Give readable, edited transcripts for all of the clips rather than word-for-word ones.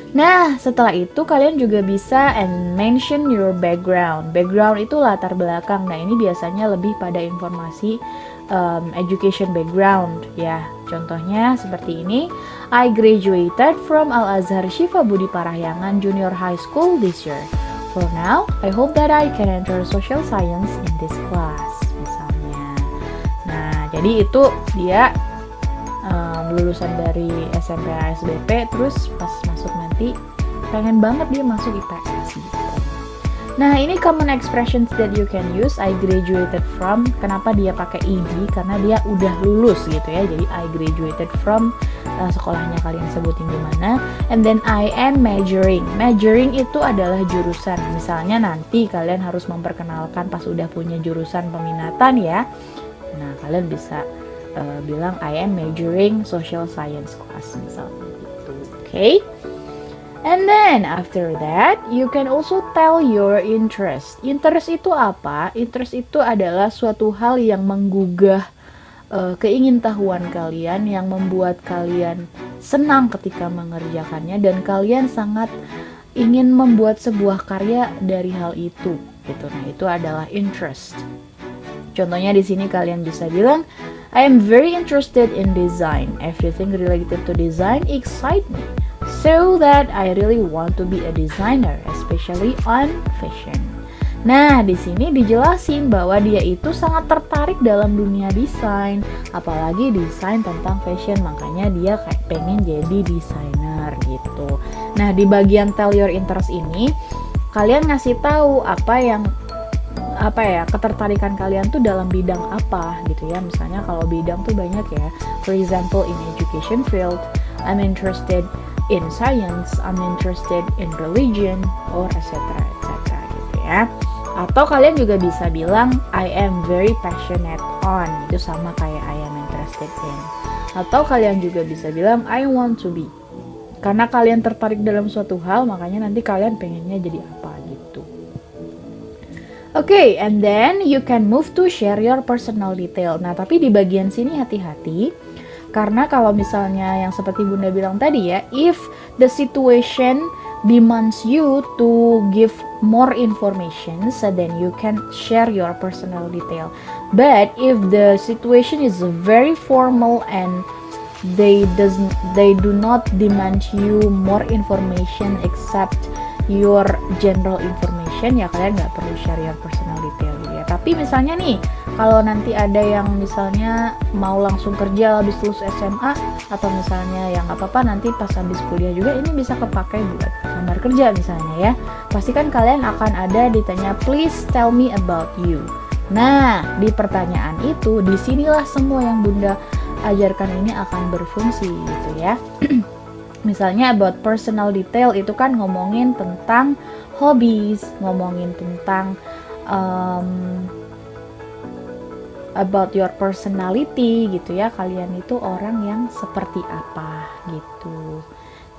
Nah, setelah itu kalian juga bisa and mention your background. Background itu latar belakang. Nah, ini biasanya lebih pada informasi education background ya. Contohnya seperti ini. I graduated from Al-Azhar Syifa Budi Parahyangan Junior High School this year. For now, I hope that I can enter social science in this class. Misalnya. Nah, jadi itu dia lulusan dari SMP ASBP, terus pas masuk nanti pengen banget dia masuk IPS gitu. Nah, ini common expressions that you can use. I graduated from, kenapa dia pakai ed? Karena dia udah lulus gitu ya. Jadi I graduated from sekolahnya kalian sebutin di mana. And then I am majoring. Majoring itu adalah jurusan. Misalnya nanti kalian harus memperkenalkan pas udah punya jurusan peminatan ya. Nah, kalian bisa bilang I am majoring social science class misalnya gitu. Okay? And then after that, you can also tell your interest. Interest itu apa? Interest itu adalah suatu hal yang menggugah keingintahuan kalian, yang membuat kalian senang ketika mengerjakannya, dan kalian sangat ingin membuat sebuah karya dari hal itu gitu. Nah, itu adalah interest. Contohnya di sini kalian bisa bilang I am very interested in design. Everything related to design excite me. So that I really want to be a designer, especially on fashion. Nah, di sini dijelasin bahwa dia itu sangat tertarik dalam dunia desain, apalagi desain tentang fashion, makanya dia kayak pengen jadi desainer gitu. Nah, di bagian tell your interest ini, kalian ngasih tahu ketertarikan kalian tuh dalam bidang apa gitu ya. Misalnya kalau bidang tuh banyak ya. For example, in education field, I'm interested in science, I'm interested in religion, or etc. gitu ya. Atau kalian juga bisa bilang I am very passionate on, itu sama kayak I am interested in. Atau kalian juga bisa bilang I want to be. Karena kalian tertarik dalam suatu hal, makanya nanti kalian pengennya jadi apa gitu. Okay, and then you can move to share your personal detail. Nah, tapi di bagian sini hati-hati. Karena kalau misalnya yang seperti Bunda bilang tadi ya, if the situation demands you to give more information, so then you can share your personal detail. But if the situation is very formal and they do not demand you more information except your general information, ya kalian nggak perlu share your personal detail ya. Tapi misalnya nih, kalau nanti ada yang misalnya mau langsung kerja habis lulus SMA, atau misalnya yang nggak apa-apa nanti pas habis kuliah juga ini bisa kepakai buat lamar kerja misalnya ya. Pasti kan kalian akan ada ditanya please tell me about you. Nah, di pertanyaan itu disinilah semua yang Bunda ajarkan ini akan berfungsi gitu ya. Misalnya about personal detail itu kan ngomongin tentang hobbies, ngomongin tentang about your personality gitu ya, kalian itu orang yang seperti apa gitu.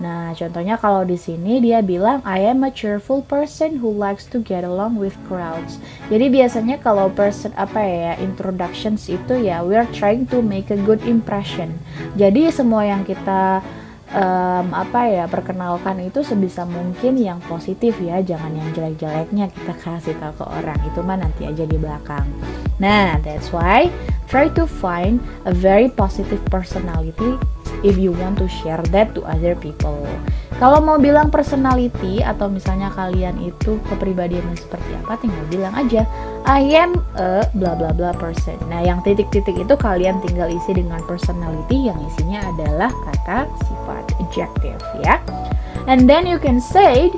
Nah, contohnya kalau di sini dia bilang I am a cheerful person who likes to get along with crowds. Jadi biasanya kalau introductions itu ya we're trying to make a good impression. Jadi semua yang kita perkenalkan itu sebisa mungkin yang positif ya, jangan yang jelek-jeleknya kita kasih tahu ke orang, itu mah nanti aja di belakang. Nah, that's why try to find a very positive personality if you want to share that to other people. Kalau mau bilang personality atau misalnya kalian itu kepribadiannya seperti apa, tinggal bilang aja I am a bla bla bla person. Nah, yang titik-titik itu kalian tinggal isi dengan personality yang isinya adalah kata sifat adjective ya. And then you can say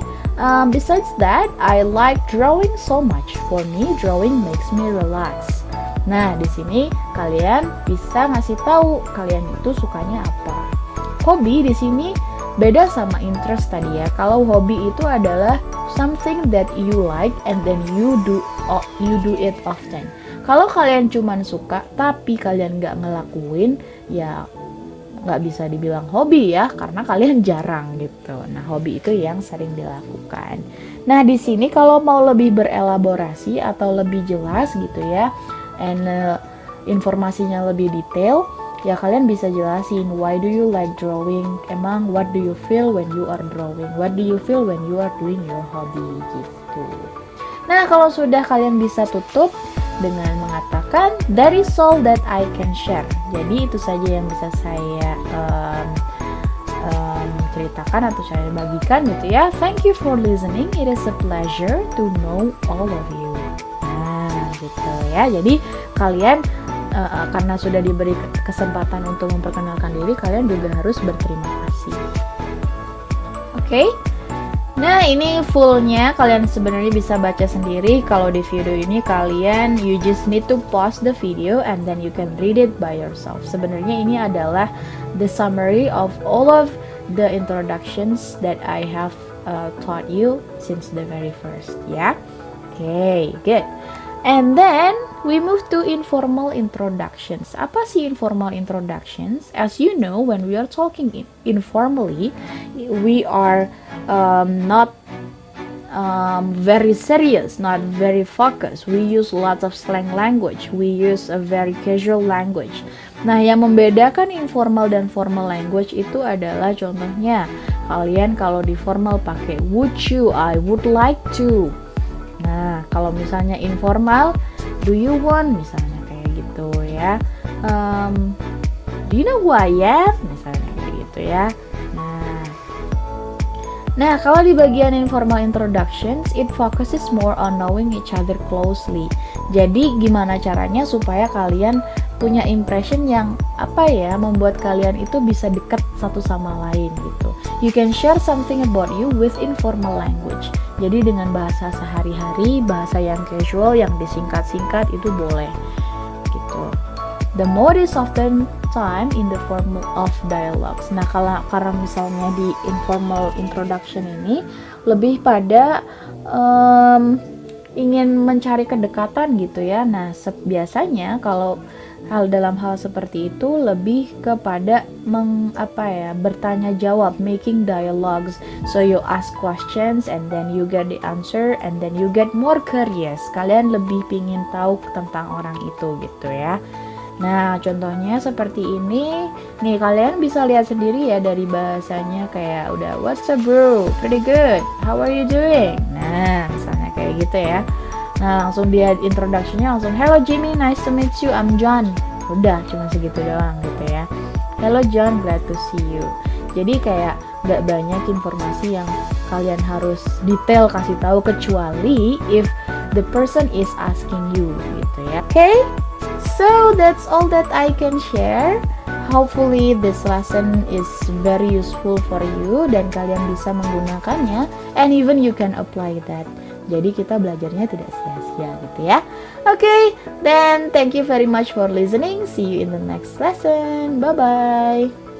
besides that I like drawing so much. For me drawing makes me relax. Nah, di sini kalian bisa ngasih tahu kalian itu sukanya apa. Hobi di sini beda sama interest tadi ya. Kalau hobi itu adalah something that you like and then you do it often. Kalau kalian cuman suka tapi kalian nggak ngelakuin, ya nggak bisa dibilang hobi ya, karena kalian jarang gitu. Nah, hobi itu yang sering dilakukan. Nah, di sini kalau mau lebih berelaborasi atau lebih jelas gitu ya, and informasinya lebih detail, ya kalian bisa jelasin why do you like drawing, emang what do you feel when you are drawing, what do you feel when you are doing your hobby gitu. Nah, kalau sudah kalian bisa tutup dengan mengatakan that is all that I can share. Jadi itu saja yang bisa saya ceritakan atau saya bagikan gitu ya. Thank you for listening. It is a pleasure to know all of you. Nah, gitu ya. Jadi kalian karena sudah diberi kesempatan untuk memperkenalkan diri, kalian juga harus berterima kasih. Oke? Nah, ini fullnya kalian sebenarnya bisa baca sendiri. Kalau di video ini kalian you just need to pause the video and then you can read it by yourself. Sebenarnya ini adalah the summary of all of the introductions that I have taught you since the very first, ya. Okay, good. And then we move to informal introductions. Apa sih informal introductions? As you know, when we are talking informally, we are not very serious, not very focused. We use lots of slang language. We use a very casual language. Nah, yang membedakan informal dan formal language itu adalah contohnya kalian kalau di formal pakai would you, I would like to. Nah, kalau misalnya informal, do you want, misalnya kayak gitu ya. Do you know who I am, misalnya kayak gitu ya. Nah, kalau di bagian informal introductions, it focuses more on knowing each other closely. Jadi, gimana caranya supaya kalian punya impression yang membuat kalian itu bisa dekat satu sama lain gitu. You can share something about you with informal language. Jadi dengan bahasa sehari-hari, bahasa yang casual, yang disingkat-singkat itu boleh gitu. The mode is often time in the form of dialogues. Nah, karena misalnya di informal introduction ini lebih pada ingin mencari kedekatan gitu ya. Nah, biasanya kalau dalam hal seperti itu lebih kepada bertanya jawab, making dialogues. So you ask questions and then you get the answer and then you get more curious. Kalian lebih pingin tahu tentang orang itu gitu ya. Nah, contohnya seperti ini. Nih, kalian bisa lihat sendiri ya dari bahasanya kayak udah what's up bro, pretty good, how are you doing. Nah, misalnya kayak gitu ya. Nah, langsung dia introduction-nya langsung hello Jimmy, nice to meet you, I'm John. Udah, cuma segitu doang gitu ya. Hello John, glad to see you. Jadi kayak gak banyak informasi yang kalian harus detail kasih tahu kecuali if the person is asking you gitu ya. Okay? So that's all that I can share. Hopefully this lesson is very useful for you dan kalian bisa menggunakannya and even you can apply that. Jadi kita belajarnya tidak sia-sia gitu ya. Okay, then thank you very much for listening. See you in the next lesson. Bye-bye.